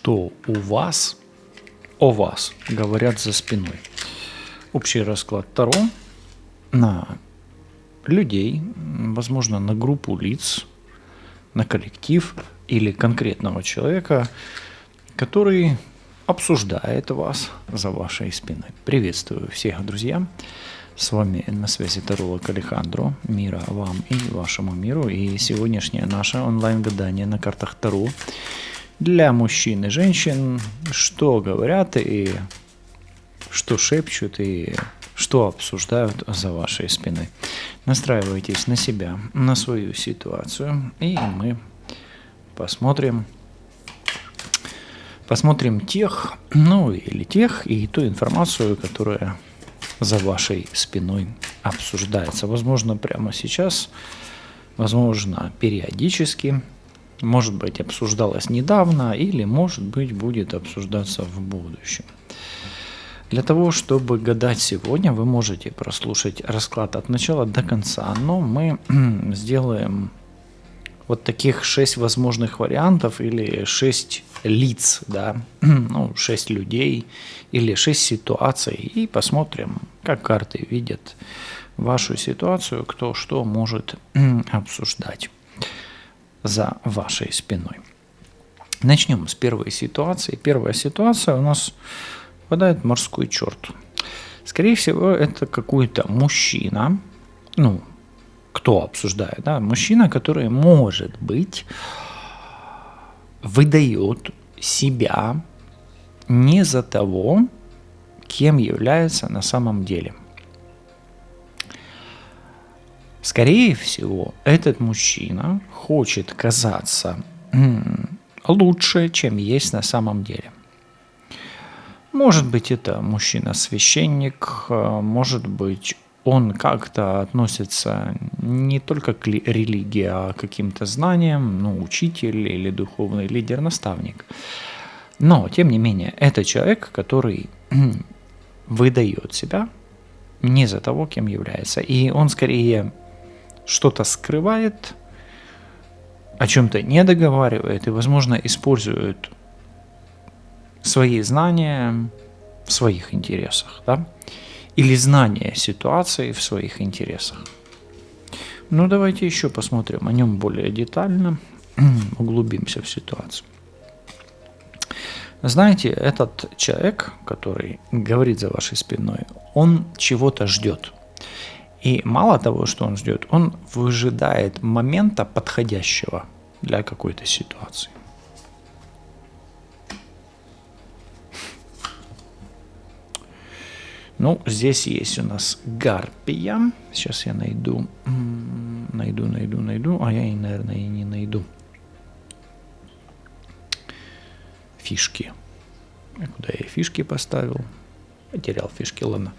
что о вас говорят за спиной. Общий расклад Таро на людей, возможно, на группу лиц, на коллектив или конкретного человека, который обсуждает вас за вашей спиной. Приветствую всех, друзья! С вами на связи таролог Алехандро. Мира вам и вашему миру. И сегодняшнее наше онлайн-гадание на картах Таро для мужчин и женщин. Что говорят и что шепчут и что обсуждают за вашей спиной. Настраивайтесь на себя, на свою ситуацию, и мы посмотрим тех, и ту информацию, которая за вашей спиной обсуждается. Возможно, прямо сейчас, возможно, периодически, может быть, обсуждалось недавно или, может быть, будет обсуждаться в будущем. Для того, чтобы гадать сегодня, вы можете прослушать расклад от начала до конца, но мы сделаем вот таких 6 возможных вариантов или 6 лиц, да, 6 людей или 6 ситуаций, и посмотрим, как карты видят вашу ситуацию, кто что может обсуждать за вашей спиной. Начнем с первой ситуации. Первая ситуация у нас попадает морской черт. Скорее всего, это какой-то мужчина, кто обсуждает, да, мужчина, который, может быть, выдает себя не за того, кем является на самом деле. Скорее всего, этот мужчина хочет казаться лучше, чем есть на самом деле. Может быть, это мужчина-священник, может быть, он как-то относится не только к религии, а к каким-то знаниям, учитель или духовный лидер, наставник. Но, тем не менее, это человек, который выдает себя не за того, кем является. И он скорее что-то скрывает, о чем-то не договаривает и, возможно, использует свои знания в своих интересах, да? Или знание ситуации в своих интересах. Давайте еще посмотрим о нем более детально, углубимся в ситуацию. Знаете, этот человек, который говорит за вашей спиной, он чего-то ждет. И мало того, что он ждет, он выжидает момента подходящего для какой-то ситуации. Здесь есть у нас гарпия. Сейчас я найду. А я, наверное, и не найду. Фишки. Куда я фишки поставил? Потерял фишки, ладно.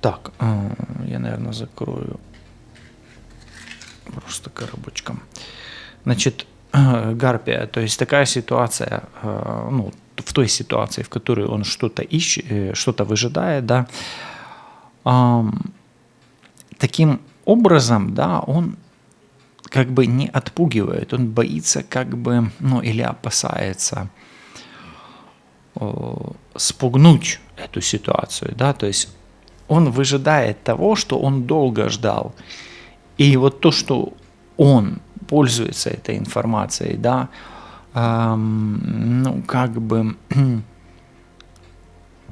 Так, я, наверное, закрою просто коробочком. Значит, гарпия, то есть такая ситуация, в той ситуации, в которой он что-то ищет, что-то выжидает, да, таким образом, да, он как бы не отпугивает, он боится как бы, или опасается спугнуть эту ситуацию, да, то есть он выжидает того, что он долго ждал, и вот то, что он пользуется этой информацией, да,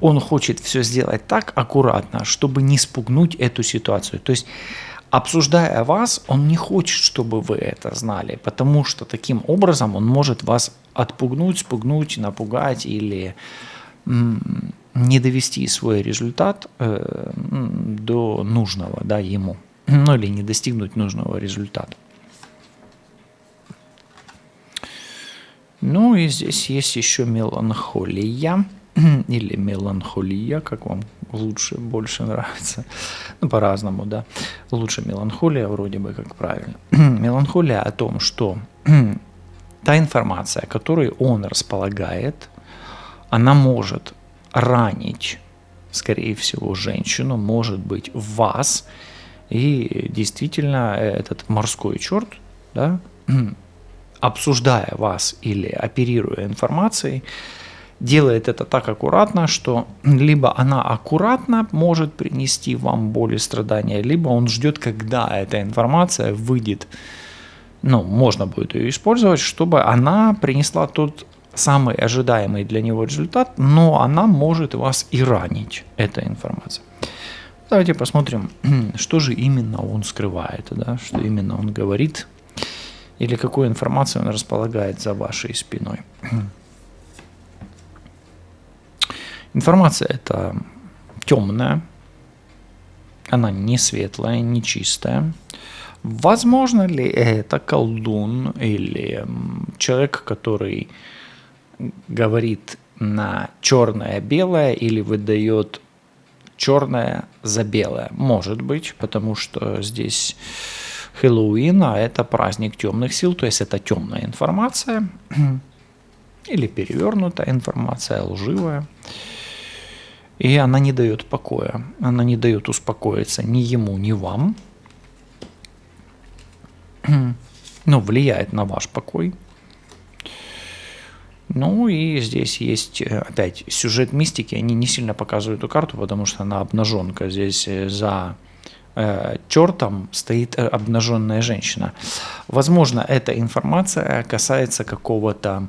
он хочет все сделать так аккуратно, чтобы не спугнуть эту ситуацию. То есть, обсуждая вас, он не хочет, чтобы вы это знали, потому что таким образом он может вас отпугнуть, спугнуть, напугать или не довести свой результат до нужного, да, ему, или не достигнуть нужного результата. И здесь есть еще меланхолия, или меланхолия, как вам больше нравится, по-разному, да, лучше меланхолия вроде бы как правильно. Меланхолия о том, что та информация, которой он располагает, она может ранить, скорее всего, женщину, может быть, вас, и действительно этот морской черт, да, обсуждая вас или оперируя информацией, делает это так аккуратно, что либо она аккуратно может принести вам боль и страдания, либо он ждет, когда эта информация выйдет, можно будет ее использовать, чтобы она принесла тот самый ожидаемый для него результат, но она может вас и ранить, эта информация. Давайте посмотрим, что же именно он скрывает, да, что именно он говорит, или какую информацию он располагает за вашей спиной. Информация эта темная, она не светлая, не чистая. Возможно ли это колдун или человек, который говорит на черное-белое или выдает черное за белое? Может быть, потому что здесь Хэллоуин, а это праздник темных сил, то есть это темная информация или перевернутая информация, лживая. И она не дает покоя, она не дает успокоиться ни ему, ни вам. Влияет на ваш покой. И здесь есть опять сюжет мистики, они не сильно показывают эту карту, потому что она обнаженка. Здесь за чертом стоит обнаженная женщина. Возможно, эта информация касается какого-то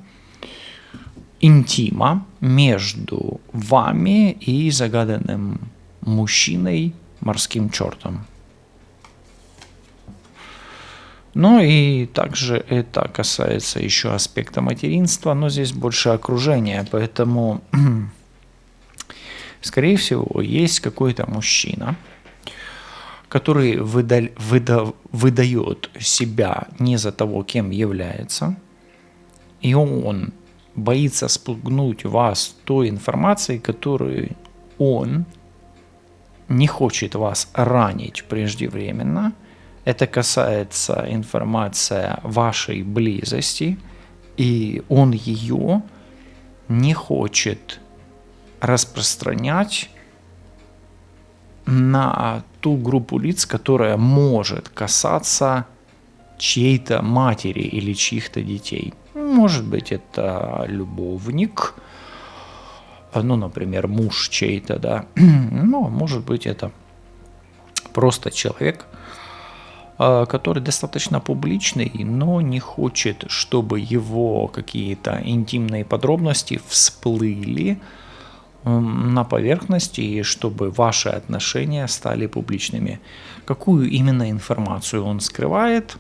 интима между вами и загаданным мужчиной, морским чертом. И также это касается еще аспекта материнства, но здесь больше окружения, поэтому, скорее всего, есть какой-то мужчина, который выдает себя не за того, кем является, и он боится спугнуть вас той информацией, которую он не хочет вас ранить преждевременно. Это касается информации вашей близости, и он ее не хочет распространять на ту группу лиц, которая может касаться чьей-то матери или чьих-то детей. Может быть, это любовник, например, муж чей-то, да. Может быть, это просто человек, который достаточно публичный, но не хочет, чтобы его какие-то интимные подробности всплыли на поверхности, и чтобы ваши отношения стали публичными. Какую именно информацию он скрывает?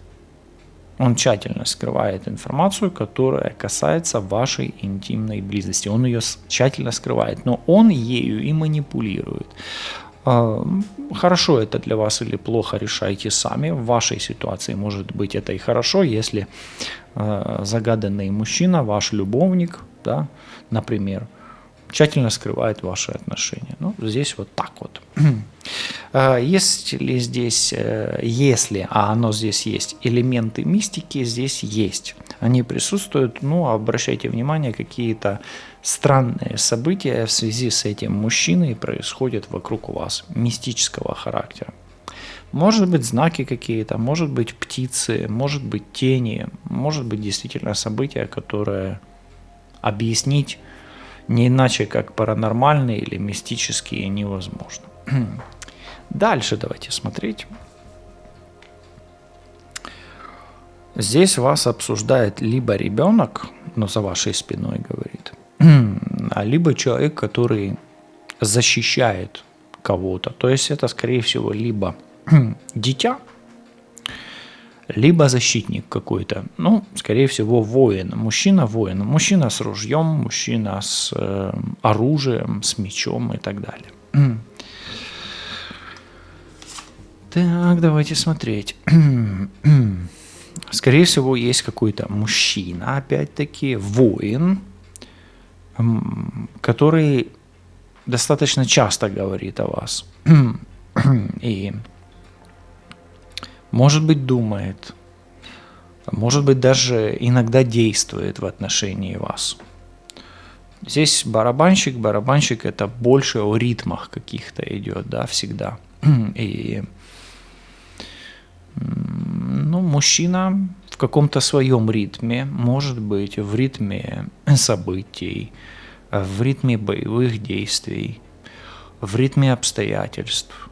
Он тщательно скрывает информацию, которая касается вашей интимной близости. Он ее тщательно скрывает, но он ею и манипулирует. Хорошо это для вас или плохо, решайте сами. В вашей ситуации, может быть, это и хорошо, если загаданный мужчина, ваш любовник, да, например, тщательно скрывает ваши отношения. Здесь вот так вот. Если здесь, а оно здесь есть, элементы мистики здесь есть. Они присутствуют, обращайте внимание, какие-то странные события в связи с этим мужчиной происходят вокруг вас, мистического характера. Может быть, знаки какие-то, может быть, птицы, может быть, тени, может быть, действительно события, которые объяснить не иначе, как паранормальные или мистические, невозможно. Дальше давайте смотреть. Здесь вас обсуждает либо ребенок, за вашей спиной говорит, либо человек, который защищает кого-то. То есть это, скорее всего, либо дитя, либо защитник какой-то. Скорее всего, воин. Мужчина-воин. Мужчина с ружьем, мужчина с оружием, с мечом и так далее. Так, давайте смотреть. Скорее всего, есть какой-то мужчина, опять-таки, воин, который достаточно часто говорит о вас. И, может быть, думает, может быть, даже иногда действует в отношении вас. Здесь барабанщик. Барабанщик это больше о ритмах каких-то идет, да, всегда. И мужчина в в каком-то своем ритме, может быть, в ритме событий, в ритме боевых действий, в ритме обстоятельств.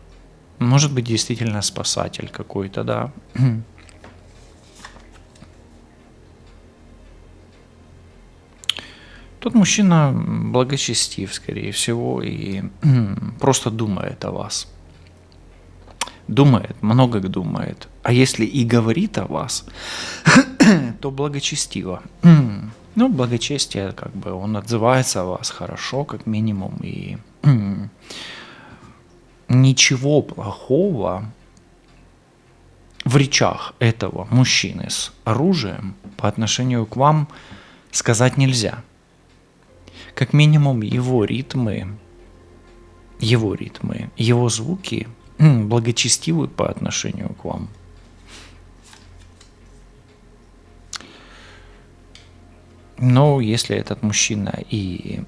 Может быть, действительно спасатель какой-то, да. Тот мужчина благочестив, скорее всего, и просто думает о вас. Думает, много думает. А если и говорит о вас, то благочестиво. Ну, благочестие, как бы, он отзывается о вас хорошо, как минимум, и ничего плохого в речах этого мужчины с оружием по отношению к вам сказать нельзя. Как минимум его ритмы, его звуки благочестивы по отношению к вам. Но если этот мужчина и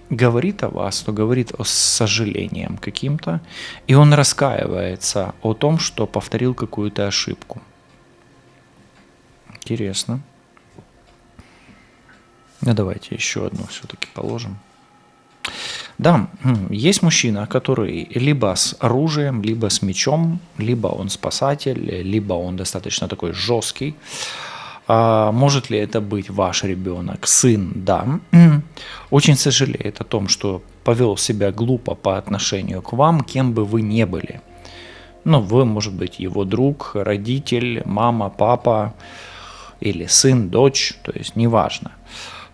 говорит о вас, то говорит с сожалением каким-то, и он раскаивается о том, что повторил какую-то ошибку. Интересно. Ну, давайте еще одну все-таки положим. Да, есть мужчина, который либо с оружием, либо с мечом, либо он спасатель, либо он достаточно такой жесткий. Может ли это быть ваш ребенок, сын? Да. Очень сожалеет о том, что повел себя глупо по отношению к вам, кем бы вы ни были. Ну, вы, может быть, его друг, родитель, мама, папа или сын, дочь, то есть неважно.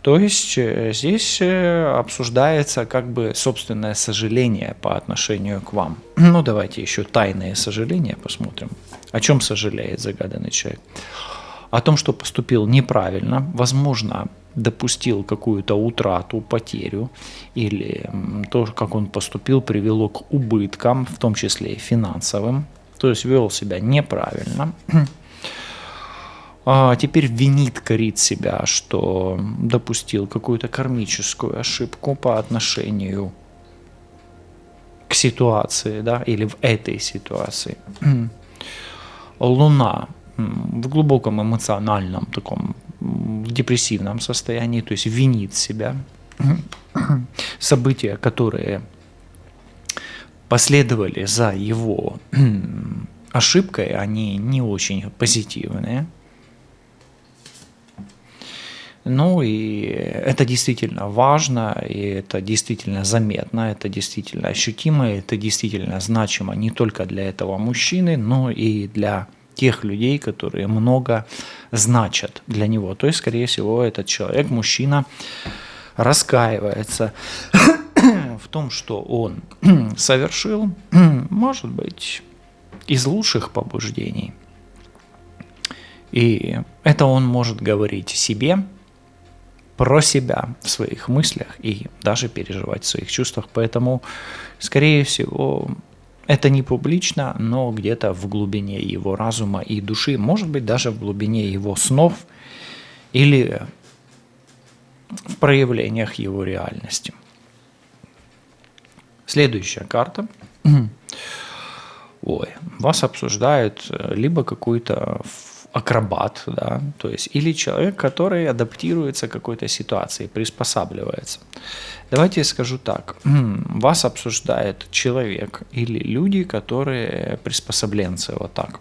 То есть здесь обсуждается как бы собственное сожаление по отношению к вам. Ну, давайте еще тайные сожаления посмотрим. О чем сожалеет загаданный человек? О том, что поступил неправильно, возможно, допустил какую-то утрату, потерю, или то, как он поступил, привело к убыткам, в том числе и финансовым, то есть вел себя неправильно. Теперь винит, корит себя, что допустил какую-то кармическую ошибку по отношению к ситуации, да, или в этой ситуации. Луна в глубоком эмоциональном таком, в депрессивном состоянии, то есть винит себя. События, которые последовали за его ошибкой, они не очень позитивные. Ну и это действительно важно, и это действительно заметно, это действительно ощутимо, это действительно значимо не только для этого мужчины, но и для тех людей, которые много значат для него. То есть, скорее всего, этот человек, мужчина, раскаивается в том, что он совершил, может быть, из лучших побуждений. И это он может говорить себе, про себя в своих мыслях и даже переживать в своих чувствах. Поэтому, скорее всего, это не публично, но где-то в глубине его разума и души, может быть, даже в глубине его снов или в проявлениях его реальности. Следующая карта. Вас обсуждает либо какой-то акробат, да, то есть или человек, который адаптируется к какой-то ситуации, приспосабливается. Давайте я скажу так. Вас обсуждает человек или люди, которые приспособленцы, вот так.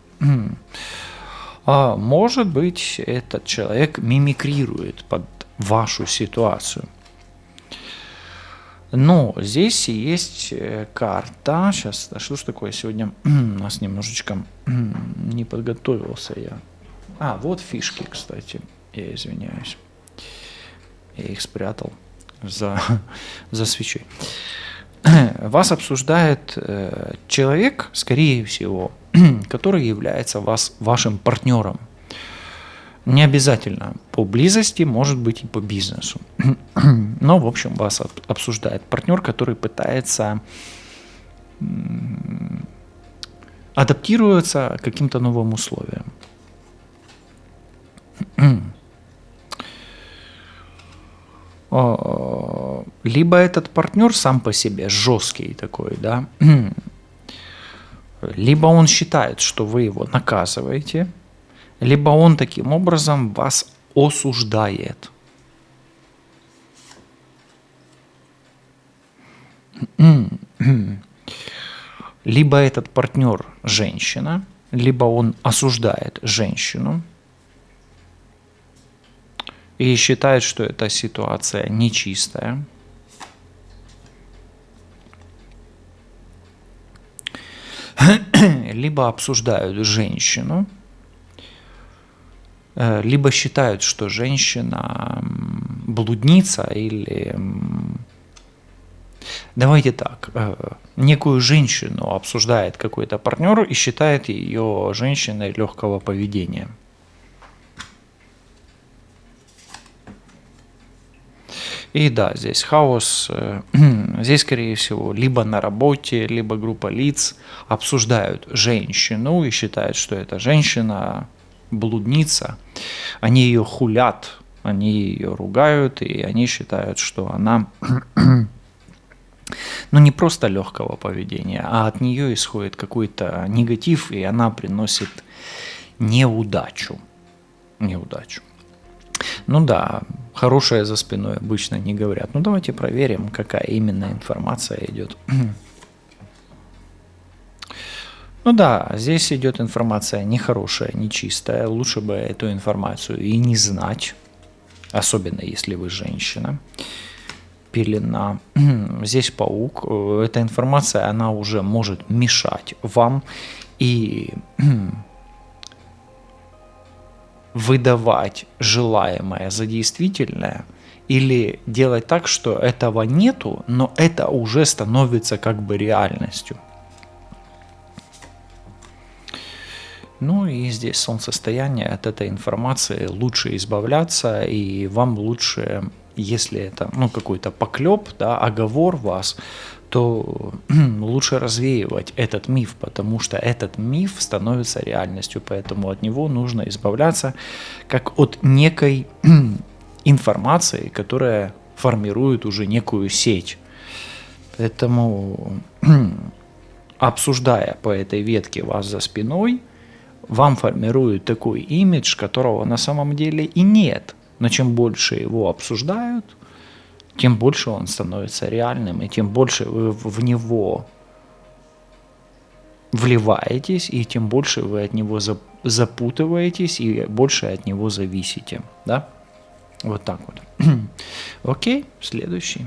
Может быть, этот человек мимикрирует под вашу ситуацию. Но здесь есть карта. Сейчас, что ж такое сегодня? У нас немножечко не подготовился я. Вот фишки, кстати. Я извиняюсь. Я их спрятал за свечой. Вас обсуждает человек, скорее всего, который является вашим партнером. Не обязательно по близости, может быть и по бизнесу. Но, в общем, вас обсуждает партнер, который пытается адаптироваться к каким-то новым условиям. Либо этот партнер сам по себе жесткий такой, да, либо он считает, что вы его наказываете, либо он таким образом вас осуждает. Либо этот партнер женщина, либо он осуждает женщину и считает, что эта ситуация нечистая. Либо обсуждают женщину, либо считают, что женщина блудница или... Давайте так, некую женщину обсуждает какой-то партнер и считает ее женщиной легкого поведения. И да, здесь хаос, здесь, скорее всего, либо на работе, либо группа лиц обсуждают женщину и считают, что эта женщина блудница. Они ее хулят, они ее ругают, и они считают, что она, ну, не просто легкого поведения, а от нее исходит какой-то негатив, и она приносит неудачу. Ну да, хорошее за спиной обычно не говорят. Ну давайте проверим, какая именно информация идет. Ну да, здесь идет информация нехорошая, нечистая. Лучше бы эту информацию и не знать, особенно если вы женщина. Пелена. Здесь паук. Эта информация, она уже может мешать вам и выдавать желаемое за действительное или делать так, что этого нету, но это уже становится как бы реальностью. Ну и здесь солнцестояние, от этой информации лучше избавляться, и вам лучше, если это какой-то поклеп, да, оговор вас, то лучше развеивать этот миф, потому что этот миф становится реальностью, поэтому от него нужно избавляться как от некой информации, которая формирует уже некую сеть. Поэтому, обсуждая по этой ветке вас за спиной, вам формируют такой имидж, которого на самом деле и нет. Но чем больше его обсуждают, тем больше он становится реальным, и тем больше вы в него вливаетесь, и тем больше вы от него запутываетесь, и больше от него зависите. Да? Вот так вот. Окей, следующий.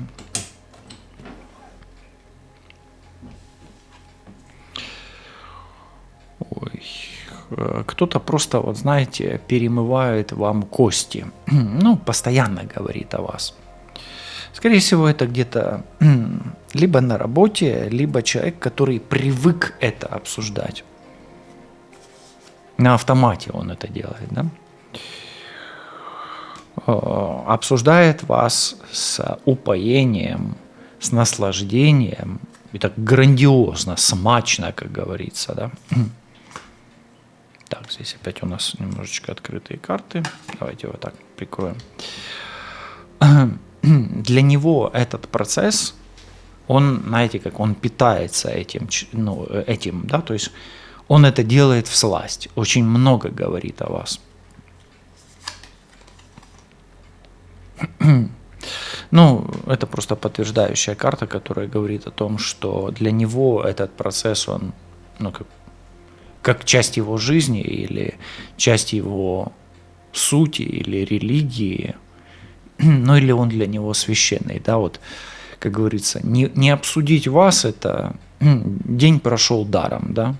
Ой. Кто-то просто, вот знаете, перемывает вам кости. Постоянно говорит о вас. Скорее всего, это где-то либо на работе, либо человек, который привык это обсуждать. На автомате он это делает, да? Обсуждает вас с упоением, с наслаждением, и так грандиозно, смачно, как говорится, да? Так, здесь опять у нас немножечко открытые карты. Давайте вот так прикроем. Для него этот процесс, он, знаете, как он питается этим, да, то есть он это делает всласть, очень много говорит о вас. Это просто подтверждающая карта, которая говорит о том, что для него этот процесс, он, как часть его жизни или часть его сути или религии, или он для него священный, да, вот, как говорится, не обсудить вас, это день прошел даром, да.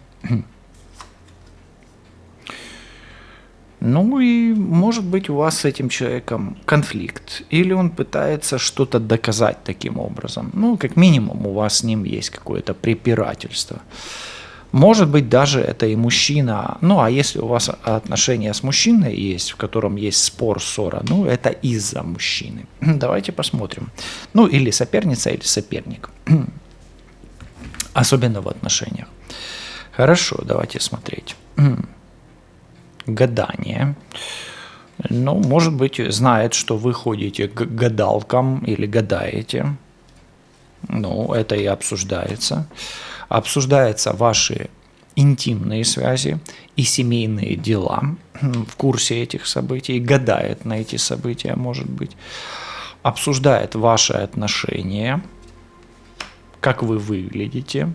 И может быть у вас с этим человеком конфликт, или он пытается что-то доказать таким образом, как минимум у вас с ним есть какое-то препирательство. Может быть, даже это и мужчина. А если у вас отношения с мужчиной есть, в котором есть спор, ссора, это из-за мужчины. Давайте посмотрим. Или соперница, или соперник. Особенно в отношениях. Хорошо, давайте смотреть. Гадание. Может быть, знает, что вы ходите к гадалкам или гадаете. Это и обсуждается. Обсуждаются ваши интимные связи и семейные дела в курсе этих событий, гадает на эти события, может быть, обсуждает ваши отношения, как вы выглядите,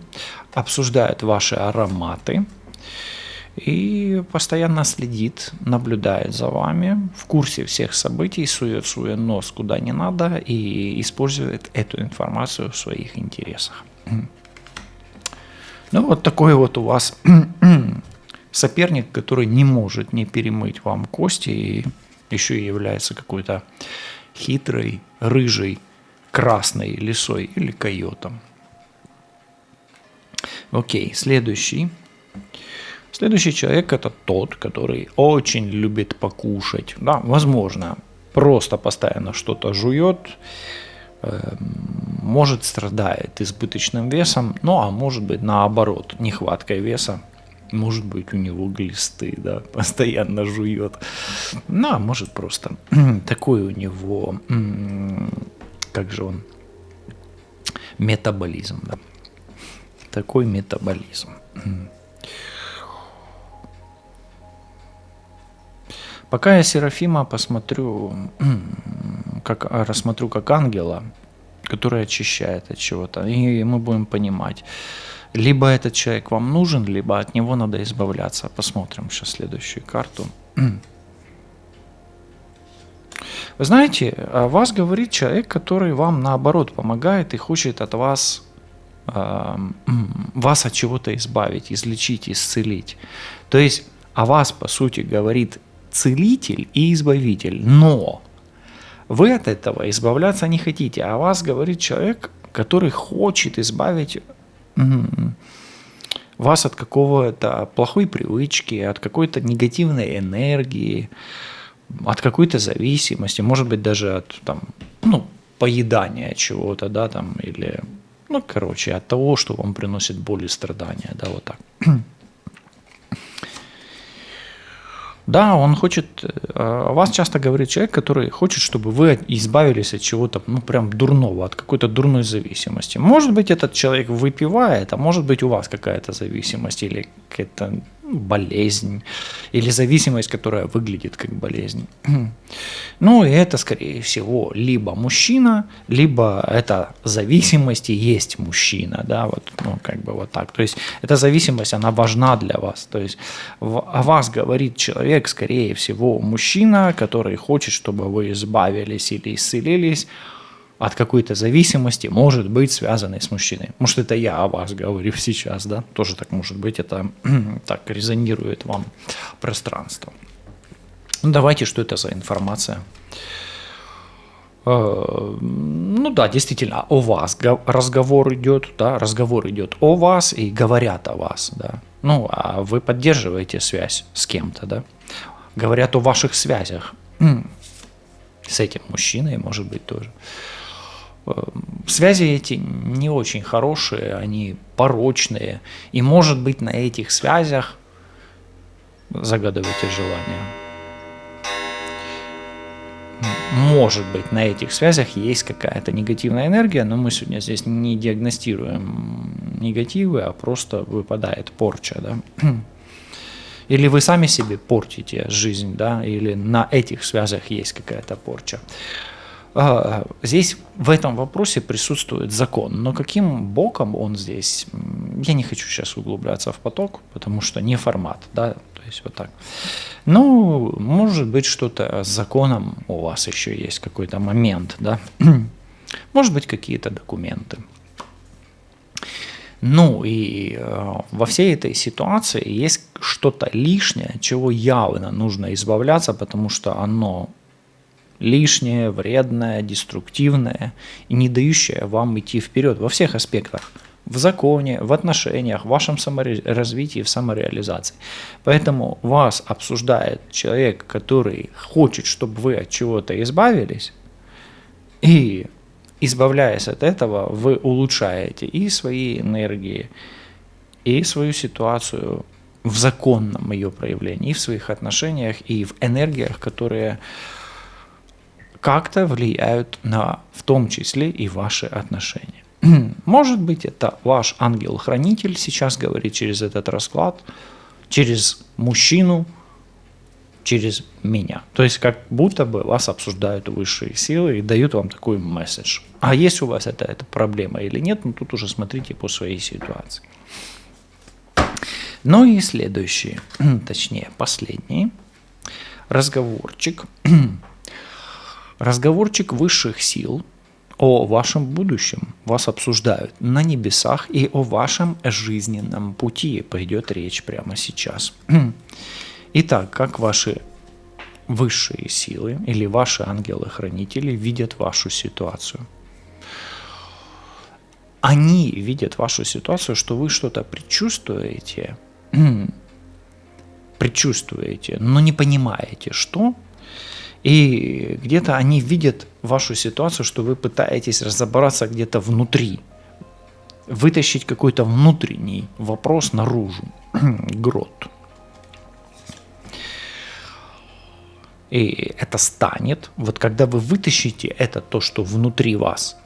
обсуждает ваши ароматы и постоянно следит, наблюдает за вами, в курсе всех событий, сует свой нос куда не надо и использует эту информацию в своих интересах. Ну вот такой вот у вас соперник, который не может не перемыть вам кости и еще и является какой-то хитрой, рыжей, красной лисой или койотом. Окей, следующий. Следующий человек – это тот, который очень любит покушать. Да, возможно, просто постоянно что-то жует, может, страдает избыточным весом, ну, а может быть, наоборот, нехваткой веса. Может быть, у него глисты, да, постоянно жует. Ну, а может, просто такой у него, как же он, метаболизм, да. Такой метаболизм. Пока я Серафима рассмотрю как ангела, который очищает от чего-то, и мы будем понимать, либо этот человек вам нужен, либо от него надо избавляться. Посмотрим сейчас следующую карту. Вы знаете, о вас говорит человек, который вам наоборот помогает и хочет от вас от чего-то избавить, излечить, исцелить. То есть о вас, по сути, говорит целитель и избавитель, но вы от этого избавляться не хотите, а о вас говорит человек, который хочет избавить вас от какого-то плохой привычки, от какой-то негативной энергии, от какой-то зависимости, может быть, даже от поедания чего-то, да, там, или, от того, что вам приносит боль и страдания, да, вот так. Да, он хочет, о вас часто говорит человек, который хочет, чтобы вы избавились от чего-то, прям дурного, от какой-то дурной зависимости. Может быть, этот человек выпивает, а может быть, у вас какая-то зависимость или какая-то болезнь, или зависимость, которая выглядит как болезнь. Ну, и это, скорее всего, либо мужчина, либо эта зависимость и есть мужчина, да, вот, вот так. То есть, эта зависимость, она важна для вас. То есть, о вас говорит человек, скорее всего, мужчина, который хочет, чтобы вы избавились или исцелились от какой-то зависимости, может быть, связанной с мужчиной. Может, это я о вас говорю сейчас, да? Тоже так может быть, это так резонирует вам пространство. Ну, давайте, что это за информация? Да, действительно, о вас разговор идет, да, разговор идет о вас и говорят о вас, да. Ну, а вы поддерживаете связь с кем-то, да. Говорят о ваших связях с этим мужчиной, может быть, тоже. Связи эти не очень хорошие, они порочные. И, может быть, на этих связях, загадывайте желание, может быть, на этих связях есть какая-то негативная энергия, но мы сегодня здесь не диагностируем негативы, а просто выпадает порча, да. Или вы сами себе портите жизнь, да, или на этих связях есть какая-то порча. Здесь в этом вопросе присутствует закон, но каким боком он здесь, я не хочу сейчас углубляться в поток, потому что не формат, да, то есть вот так. Ну, может быть, что-то с законом у вас еще есть какой-то момент, да, может быть, какие-то документы. Ну и во всей этой ситуации есть что-то лишнее, от чего явно нужно избавляться, потому что оно лишнее, вредное, деструктивное и не дающее вам идти вперед во всех аспектах. В законе, в отношениях, в вашем саморазвитии, в самореализации. Поэтому вас обсуждает человек, который хочет, чтобы вы от чего-то избавились, и избавляясь от этого, вы улучшаете и свои энергии, и свою ситуацию в законном ее проявлении, и в своих отношениях, и в энергиях, которые как-то влияют на, в том числе, и ваши отношения. Может быть, это ваш ангел-хранитель сейчас говорит через этот расклад, через мужчину, через меня. То есть как будто бы вас обсуждают высшие силы и дают вам такой месседж. А есть у вас эта проблема или нет, ну тут уже смотрите по своей ситуации. Ну и следующий, точнее последний разговорчик. Разговорчик высших сил о вашем будущем. Вас обсуждают на небесах, и о вашем жизненном пути пойдет речь прямо сейчас. Итак, как ваши высшие силы или ваши ангелы-хранители видят вашу ситуацию? Они видят вашу ситуацию, что вы что-то предчувствуете, но не понимаете, что. И где-то они видят вашу ситуацию, что вы пытаетесь разобраться где-то внутри, вытащить какой-то внутренний вопрос наружу, грот. И это станет, вот когда вы вытащите это, то, что внутри вас,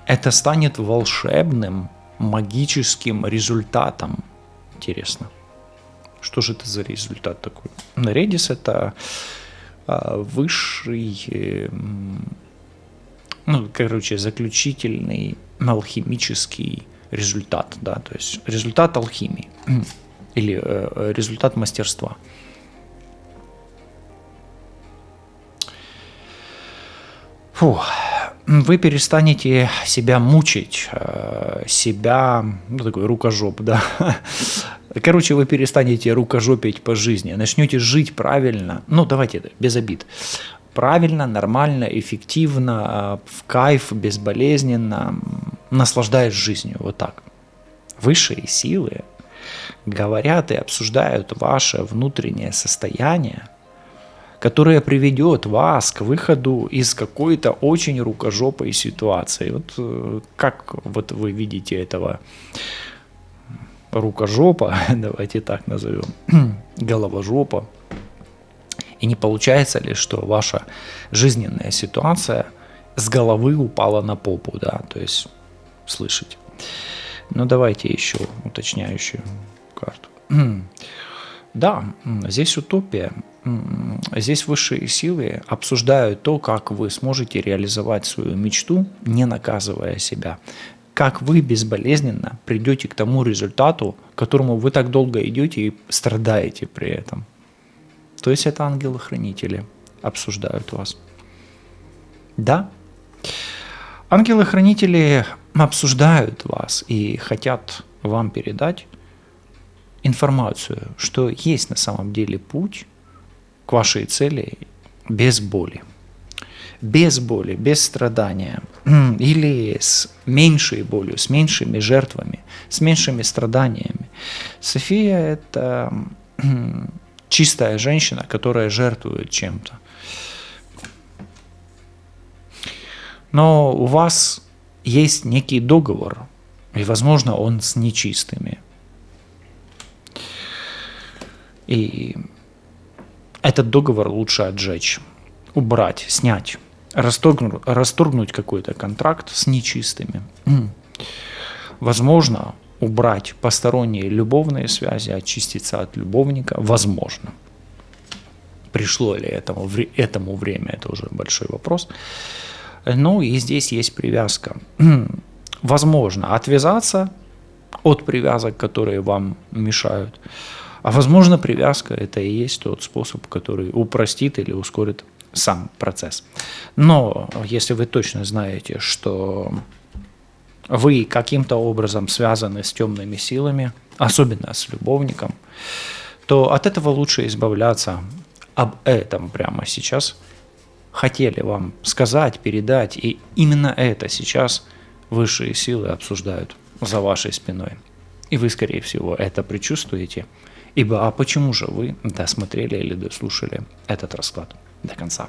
это станет волшебным, магическим результатом. Интересно, что же это за результат такой? Редис – это высший, заключительный алхимический результат, да, то есть результат алхимии или результат мастерства. Вы перестанете себя мучить, такой рукожоп, да. Короче, вы перестанете рукожопить по жизни, начнете жить правильно, давайте без обид, правильно, нормально, эффективно, в кайф, безболезненно, наслаждаясь жизнью, вот так. Высшие силы говорят и обсуждают ваше внутреннее состояние, которое приведет вас к выходу из какой-то очень рукожопой ситуации. Вот как вот вы видите этого рукожопа, давайте так назовем, головожопа, и не получается ли, что ваша жизненная ситуация с головы упала на попу, да, то есть слышите. Давайте еще уточняющую карту. Да, здесь утопия. Здесь высшие силы обсуждают то, как вы сможете реализовать свою мечту, не наказывая себя. Как вы безболезненно придете к тому результату, к которому вы так долго идете и страдаете при этом. То есть это ангелы-хранители обсуждают вас. Да, ангелы-хранители обсуждают вас и хотят вам передать информацию, что есть на самом деле путь к вашей цели без боли. Без боли, без страдания. Или с меньшей болью, с меньшими жертвами, с меньшими страданиями. София – это чистая женщина, которая жертвует чем-то. Но у вас есть некий договор, и, возможно, он с нечистыми. И этот договор лучше отжечь, убрать, снять, расторгнуть какой-то контракт с нечистыми. Возможно, убрать посторонние любовные связи, очиститься от любовника. Возможно. Пришло ли этому время, это уже большой вопрос. Ну и здесь есть привязка. Возможно, отвязаться от привязок, которые вам мешают. А возможно, привязка – это и есть тот способ, который упростит или ускорит сам процесс. Но если вы точно знаете, что вы каким-то образом связаны с темными силами, особенно с любовником, то от этого лучше избавляться. Об этом прямо сейчас хотели вам сказать, передать, и именно это сейчас высшие силы обсуждают за вашей спиной. И вы, скорее всего, это предчувствуете. Ибо, а почему же ви досмотрели или дослушали этот розклад до кінця?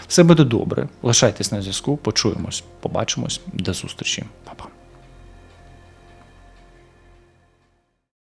Все буде добре, лишайтесь на зв'язку, почуємось, побачимось, до зустрічі.